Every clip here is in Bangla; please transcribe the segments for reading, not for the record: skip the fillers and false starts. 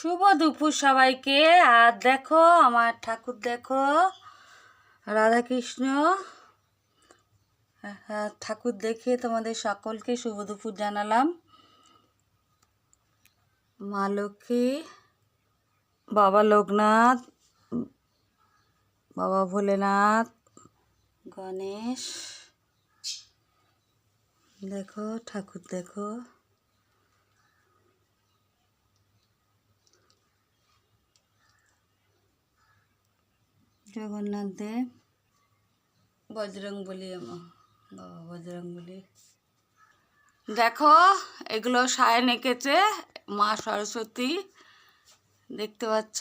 শুভ দুপুর সবাইকে। আর দেখো আমার ঠাকুর, দেখো রাধাকৃষ্ণ ঠাকুর দেখে তোমাদের সকলকে শুভ দুপুর জানালাম। মা লক্ষ্মী, বাবা লোকনাথ, বাবা ভোলেনাথ, গণেশ, দেখো ঠাকুর, দেখো জগন্নাথ দেব, বজরংবলী, আমার বাবা বজরংবলী। দেখো এগুলো সায়ন এঁকেছে, মা সরস্বতী দেখতে পাচ্ছ,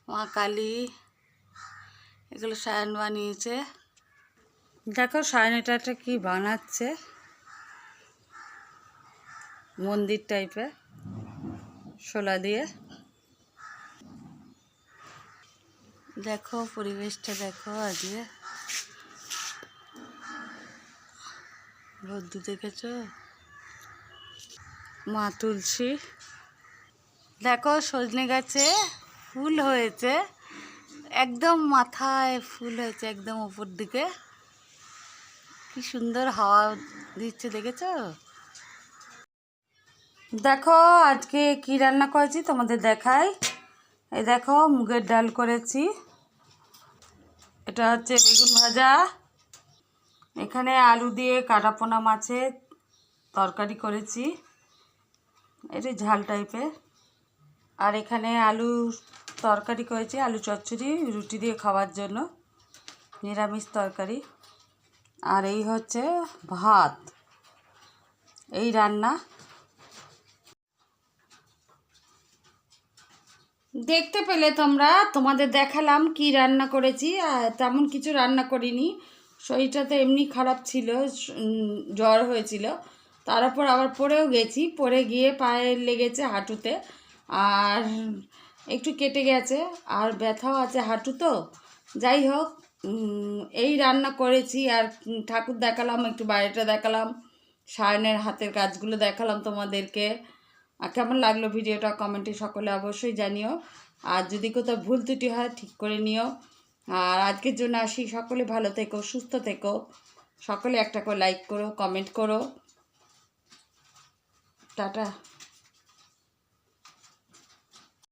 মা কালী, এগুলো সায়ন বানিয়েছে। দেখো সায়ন এটা কি বানাচ্ছে, মন্দির টাইপের শোলা দিয়ে। দেখো পরিবেশটা দেখো, আজকে রোদ্দু দেখেছো, মা তুলসী। দেখো সজনে গাছে ফুল হয়েছে, একদম মাথায় ফুল হয়েছে, একদম উপর দিকে, কি সুন্দর হাওয়া দিচ্ছে দেখেছো। দেখো আজকে কি রান্না করেছি তোমাদের দেখাই। এই দেখো মুগের ডাল করেছি, এটা হচ্ছে বেগুন ভাজা, এখানে আলু দিয়ে কাটাপোনা মাছের তরকারি করেছি, এটা ঝাল টাইপের। আর এখানে আলু তরকারি করেছি, আলু চচ্চড়ি রুটি দিয়ে খাওয়ার জন্য, নিরামিষ তরকারি। আর এই হচ্ছে ভাত, এই রান্না। দেখতে পেলে তোমরা, তোমাদের দেখালাম কি রান্না করেছি। তেমন কিছু রান্না করিনি, শরীরটা তো এমনি খারাপ ছিল, জ্বর হয়েছিল, তার উপর আবার পড়েও গেছি, পড়ে গিয়ে পায়ে লেগেছে হাঁটুতে, আর একটু কেটে গেছে, আর ব্যথাও আছে হাঁটু। তো যাই হোক, এই রান্না করেছি। আর ঠাকুর দেখালাম, একটু বাইরেটা দেখালাম, সায়নের হাতের কাজগুলো দেখালাম তোমাদেরকে। আর কেমন লাগলো ভিডিওটা কমেন্টে সকলে অবশ্যই জানিও। আর যদি কোথাও ভুল ত্রুটি হয় ঠিক করে নিও। আর আজকের জন্য আসি, সকলে ভালো থেকো, সুস্থ থেকো, সকলে একটা করে লাইক করো, কমেন্ট করো, টাটা।